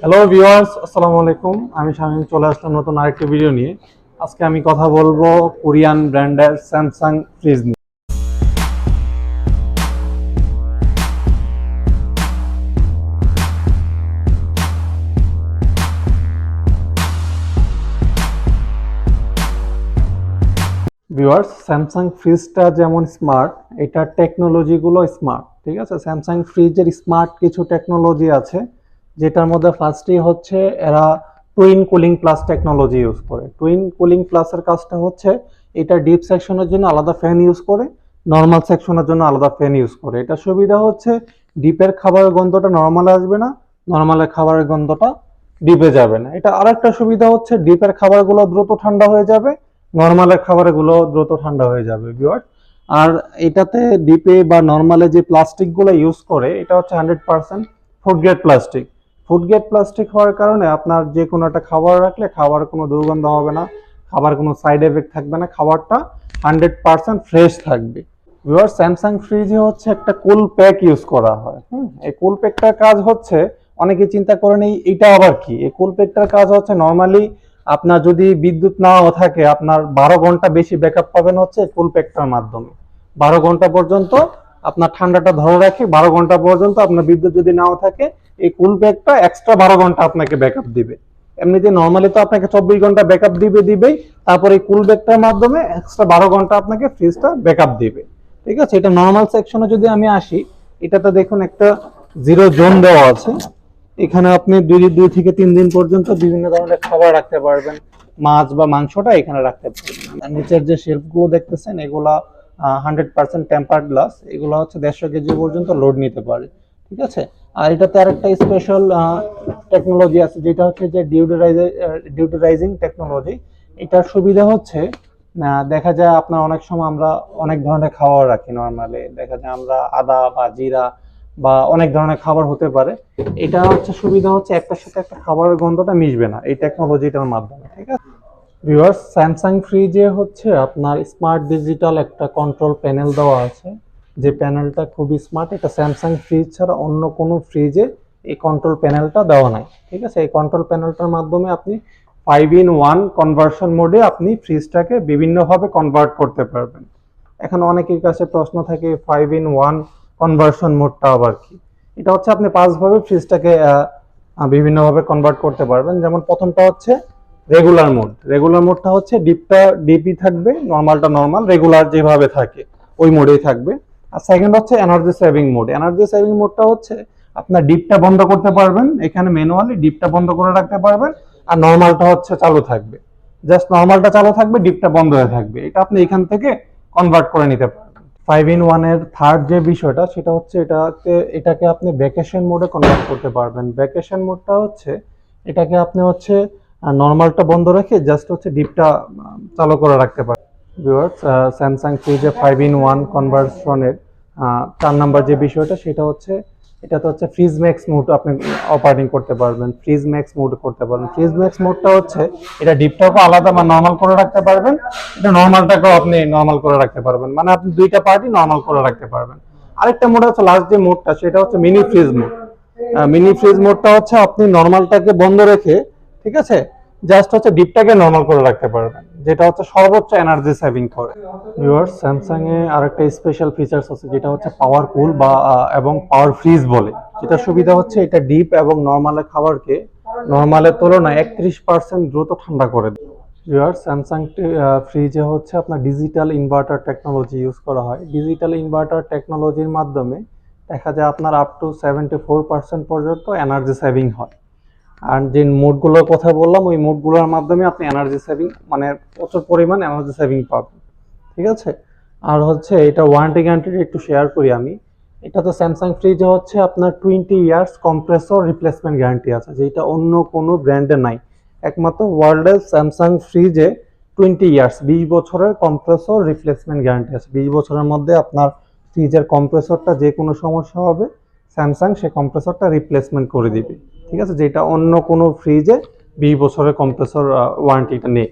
Hello viewers, আসসালামু আলাইকুম। আমি শামীম চলে আসলাম নতুন আরেকটি ভিডিও নিয়ে। আজকে আমি কথা বলবো কোরিয়ান ব্র্যান্ডের স্যামসাং ফ্রিজ নিয়ে। ভিউয়ার্স, স্যামসাং ফ্রিজটা যেমন স্মার্ট, এটার টেকনোলজিগুলো স্মার্ট। ঠিক আছে, স্যামসাং ফ্রিজের স্মার্ট কিছু টেকনোলজি আছে, যেটার মধ্যে ফার্স্টই হচ্ছে এরা twin cooling plus technology use করে। টুইন কুলিং প্লাসের কাজটা হচ্ছে এটা ডিপ সেকশনের জন্য আলাদা ফ্যান ইউজ করে, নর্মাল সেকশনের জন্য আলাদা ফ্যান ইউজ করে। এটা সুবিধা হচ্ছে ডিপের খাবারের গন্ধটা নর্মালে আসবে না, নর্মালের খাবারের গন্ধটা ডিপে যাবে না। এটা আরেকটা সুবিধা হচ্ছে ডিপের খাবারগুলো দ্রুত ঠান্ডা হয়ে যাবে, নর্মালের খাবারগুলো দ্রুত ঠান্ডা হয়ে যাবে ভিউয়ার। আর এটাতে ডিপে বা নর্মালে যে প্লাস্টিকগুলো ইউজ করে এটা হচ্ছে 100% food grade plastic. Food grade plastic হওয়ার কারণে আপনার যে কোনো একটা খাবার রাখলে খাবার কোনো দুর্গন্ধ হবে না, খাবার কোনো সাইড এফেক্ট থাকবে না, খাবারটা 100% ফ্রেশ থাকবে। ভিউয়ার, স্যামসাং ফ্রিজে হচ্ছে একটা কুল প্যাক ইউজ করা হয়। এই কুল প্যাকটার কাজ হচ্ছে, অনেকে চিন্তা করেন এইটা আবার কি। এই কুল প্যাকটার কাজ হচ্ছে নর্মালি আপনার যদি বিদ্যুৎ নাও থাকে, আপনার 12 ঘন্টা বেশি ব্যাকআপ পাবেন হচ্ছে কুল প্যাকটার মাধ্যমে। 12 ঘন্টা পর্যন্ত আপনার ঠান্ডাটা ধরে রাখে, 12 ঘন্টা পর্যন্ত আপনার বিদ্যুৎ যদি নাও থাকে, এই কুল প্যাকটা এক্সট্রা 12 ঘন্টা আপনাকে ব্যাকআপ দিবে। এমনিতে নর্মালি তো আপনাকে 24 ঘন্টা ব্যাকআপ দিবেই, তারপর এই কুল প্যাকটার মাধ্যমে এক্সট্রা 12 ঘন্টা আপনাকে ফ্রিজটা ব্যাকআপ দিবে। ঠিক আছে, এটা নর্মাল সেকশনে যদি আমি আসি, এটাতে দেখুন একটা জিরো জোন দেওয়া আছে। এখানে আপনি 2 থেকে 3 দিন পর্যন্ত বিভিন্ন ধরনের খাবার রাখতে পারবেন, মাছ বা মাংসটা এখানে রাখতে পারবেন। আর নিচের যে শেলফগুলো দেখতেছেন, এগুলা 100% টেম্পার্ড গ্লাস। এগুলো হচ্ছে 150 কেজি পর্যন্ত লোড নিতে পারে। ঠিক আছে, আর এটাতে আরেকটা স্পেশাল টেকনোলজি আছে, যেটা হচ্ছে যে ডিওডোরাইজিং টেকনোলজি। এটার সুবিধা হচ্ছে দেখা যায় আপনার অনেক সময় আমরা অনেক ধরনের খাবার রাখি, নর্মালি দেখা যায় আমরা আদা বা জিরা বা অনেক ধরনের খাবার হতে পারে। এটা হচ্ছে সুবিধা হচ্ছে একটার সাথে একটা খাবারের গন্ধটা মিশবে না এই টেকনোলজিটার মাধ্যমে। ঠিক আছে ভিউয়ার্স, স্যামসাং ফ্রিজে হচ্ছে আপনার স্মার্ট ডিজিটাল একটা কন্ট্রোল প্যানেল দেওয়া আছে, যে প্যানেলটা খুবই স্মার্ট। এটা স্যামসাং ফ্রিজ ছাড়া অন্য কোনো ফ্রিজে এই কন্ট্রোল প্যানেলটা দেওয়া নাই। ঠিক আছে, এই কন্ট্রোল প্যানেলটার মাধ্যমে আপনি 5-in-1 কনভার্সন মোডে আপনি ফ্রিজটাকে বিভিন্নভাবে কনভার্ট করতে পারবেন। এখন অনেকের কাছে প্রশ্ন থাকে 5-in-1 কনভার্সন মোডটা আবার কি। এটা হচ্ছে আপনি 5 ভাবে ফ্রিজটাকে বিভিন্নভাবে কনভার্ট করতে পারবেন। যেমন প্রথমটা হচ্ছে রেগুলার মোড। রেগুলার মোডটা হচ্ছে ডিপটা ডিপই থাকবে, নর্মালটা নর্মাল, রেগুলার যেভাবে থাকে ওই মোডেই থাকবে। আর সেকেন্ড হচ্ছে energy saving mode. Energy saving মোডটা হচ্ছে আপনার ডিপটা বন্ধ করতে পারবেন, এখানে ম্যানুয়ালি ডিপটা বন্ধ করে রাখতে পারবেন, আর নর্মালটা হচ্ছে চালু থাকবে। জাস্ট নর্মালটা চালু থাকবে, ডিপটা বন্ধ হয়ে থাকবে। এটা আপনি এখান থেকে কনভার্ট করে নিতে পারবেন। 5-in-1 এর থার্ড যে বিষয়টা, সেটা হচ্ছে এটাকে আপনি ভ্যাকেশন মোডে কনভার্ট করতে পারবেন। ভ্যাকেশন মোডটা হচ্ছে এটাকে আপনি হচ্ছে নর্মালটা বন্ধ রেখে জাস্ট হচ্ছে ডিপটা চালু করে রাখতে পারবেন। ভিউয়ার্স, স্যামসাং ফ্রিজে 5-in-1 কনভার্সনের 4 নাম্বার যে বিষয়টা, সেটা হচ্ছে এটাতে হচ্ছে ফ্রিজ ম্যাক্স মোড আপনি অপারেটিং করতে পারবেন, ফ্রিজ ম্যাক্স মোড করতে পারবেন। ফ্রিজ ম্যাক্স মোডটা হচ্ছে এটা ডিপটাকে আলাদা বা নর্মাল করে রাখতে পারবেন, এটা নর্মালটাকেও আপনি নর্মাল করে রাখতে পারবেন, মানে আপনি দুইটা পার্টি নর্মাল করে রাখতে পারবেন। আরেকটা মোড হচ্ছে লাস্ট যে মোডটা, সেটা হচ্ছে mini fridge mode. Mini fridge মোডটা হচ্ছে আপনি নর্মালটাকে বন্ধ রেখে, ঠিক আছে, জাস্ট হচ্ছে ডিপটাকে নর্মাল করে রাখতে পারবেন, যেটা হচ্ছে সর্বোচ্চ এনার্জি সেভিং করে। ভিউয়ার্স, স্যামসাং এ আরেকটা স্পেশাল ফিচার্স আছে, যেটা হচ্ছে পাওয়ার কুল বা এবং পাওয়ার ফ্রিজ বলে। যেটা সুবিধা হচ্ছে এটা ডিপ এবং নর্মালের খাবারকে নর্মালের তুলনায় 31% দ্রুত ঠান্ডা করে দেয়। ভিউয়ার্স, স্যামসাং ফ্রিজে হচ্ছে আপনার ডিজিটাল ইনভার্টার টেকনোলজি ইউজ করা হয়। ডিজিটাল ইনভার্টার টেকনোলজির মাধ্যমে দেখা যায় আপনার আপ টু 74% পর্যন্ত এনার্জি সেভিং হয়। আর যে মোডগুলোর কথা বললাম, ওই মোডগুলোর মাধ্যমে আপনি এনার্জি সেভিং, মানে প্রচুর পরিমাণ এনার্জি সেভিং পাবেন। ঠিক আছে, আর হচ্ছে এটা ওয়ারেন্টি গ্যারান্টি একটু শেয়ার করি আমি। এটা তো স্যামসাং ফ্রিজে হচ্ছে আপনার 20 ইয়ার্স কম্প্রেসর রিপ্লেসমেন্ট গ্যারান্টি আছে, যেটা অন্য কোনো ব্র্যান্ডে নাই। একমাত্র ওয়ার্ল্ডের স্যামসাং ফ্রিজে 20 ইয়ার্স 20 বছরের কম্প্রেসর রিপ্লেসমেন্ট গ্যারান্টি আছে। 20 বছরের মধ্যে আপনার ফ্রিজের কম্প্রেসরটা যে কোনো সমস্যা হবে, স্যামসাং সে কম্প্রেসরটা রিপ্লেসমেন্ট করে দিবে। ঠিক আছে, যেটা অন্য কোনো ফ্রিজে 20 বছরের কম্প্রেসর ওয়ারেন্টিটা নেই।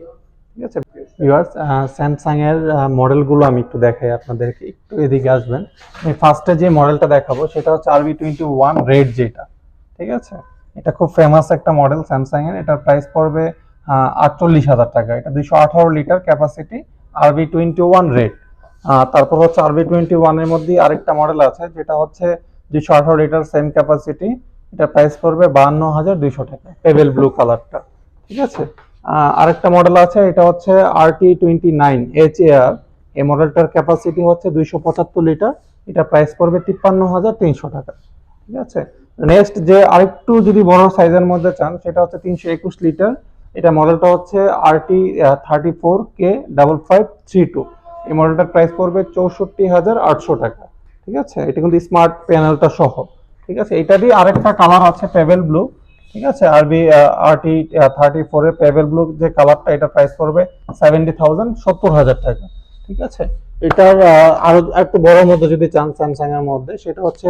ঠিক আছে ভিউয়ার্স, স্যামসাং এর মডেলগুলো আমি একটু দেখাই আপনাদেরকে, একটু এদিকে আসবেন। আমি ফার্স্টে যে মডেলটা দেখাবো সেটা হচ্ছে RB21 রেড, যেটা ঠিক আছে এটা খুব ফেমাস একটা মডেল স্যামসাং এর, এটার প্রাইস পড়বে 48,000 টাকা। এটা 218 লিটার ক্যাপাসিটি, RB21 রেড। তারপর হচ্ছে RB21 এর মধ্যে আরেকটা মডেল আছে যেটা হচ্ছে 218 লিটার সেম ক্যাপাসিটি, এটা প্রাইস পড়বে 52,200 টাকা, পেবেল ব্লু কালারটা। ঠিক আছে, আরেকটা মডেল আছে, এটা হচ্ছে RT29 HAR। এই মডেলটার ক্যাপাসিটি হচ্ছে 275 লিটার, এটা প্রাইস পড়বে 53,300 টাকা। ঠিক আছে, নেক্সট যে আরেকটু যদি বড় সাইজের মধ্যে চান সেটা হচ্ছে 321 লিটার, এটা মডেলটা হচ্ছে RT34K5532। এই মডেলটার প্রাইস পড়বে 64,800 টাকা। ঠিক আছে, এটা কিন্তু স্মার্ট প্যানেলটা সহ। ঠিক আছে, এটারই আরেকটা কালার আছে পেবেল ব্লু। ঠিক আছে, RT34 এর পেবেল ব্লু যে কালারটা, এটা প্রাইস পড়বে 70,000 টাকা। ঠিক আছে, এটার আরো একটু বড় মধ্যে যদি চান স্যামসাং এর মধ্যে, সেটা হচ্ছে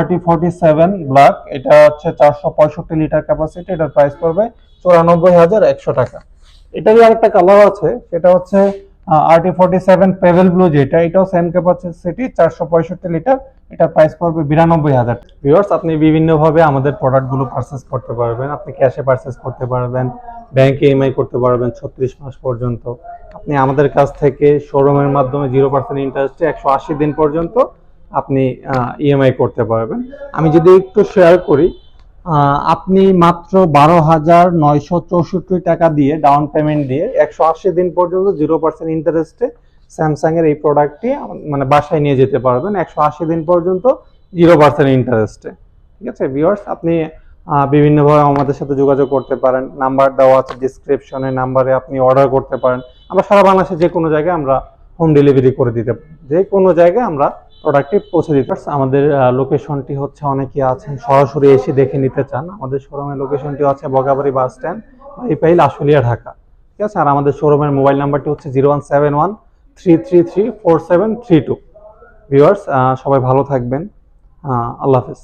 RT47 ব্ল্যাক, এটা হচ্ছে 465 লিটার ক্যাপাসিটি, এটার প্রাইস পড়বে 94,100 টাকা। এটারই আরেকটা কালার আছে, সেটা হচ্ছে RT47 পেবেল ব্লু, যেটা এটাও সেম ক্যাপাসিটি 465 লিটার, এটা প্রাইস পড়বে 92,000। ভিউয়ার্স, আপনি বিভিন্নভাবে আমাদের প্রোডাক্টগুলো পারচেজ করতে পারবেন। আপনি ক্যাশে পারচেজ করতে পারবেন, ব্যাংকে ইএমআই করতে পারবেন 36 মাস পর্যন্ত। আপনি আমাদের কাছ থেকে শোরুমের মাধ্যমে 0% ইন্টারেস্টে 180 দিন পর্যন্ত আপনি ইএমআই করতে পারবেন। আমি যদি একটু শেয়ার করি, আপনি মাত্র 12,964 টাকা দিয়ে ডাউন পেমেন্ট দিয়ে 180 দিন পর্যন্ত 0% ইন্টারেস্টে স্যামসাং এর এই প্রোডাক্টটি মানে বাসায় নিয়ে যেতে পারবেন 180 দিন পর্যন্ত 0% ইন্টারেস্টে। ঠিক আছে ভিউয়ার্স, আপনি বিভিন্নভাবে আমাদের সাথে যোগাযোগ করতে পারেন, নাম্বার দেওয়া আছে ডিসক্রিপশনে, নাম্বারে আপনি অর্ডার করতে পারেন। আমরা সারা বাংলাদেশে যে কোনো জায়গায় আমরা হোম ডেলিভারি করে দিতে পারি, যে কোনো জায়গায় আমরা প্রোডাক্টটি পৌঁছে দিতে পারি। আমাদের লোকেশনটি হচ্ছে, অনেকে আছেন সরাসরি এসে দেখে নিতে চান, আমাদের শোরুমের লোকেশনটি হচ্ছে বগাবাড়ি বাস স্ট্যান্ড, বাইপাইল আশুলিয়া, ঢাকা। ঠিক আছে, আর আমাদের শোরুমের মোবাইল নাম্বারটি হচ্ছে 0171-333-4732। ভিউয়ার্স, সবাই ভালো থাকবেন, আল্লাহ হাফেজ।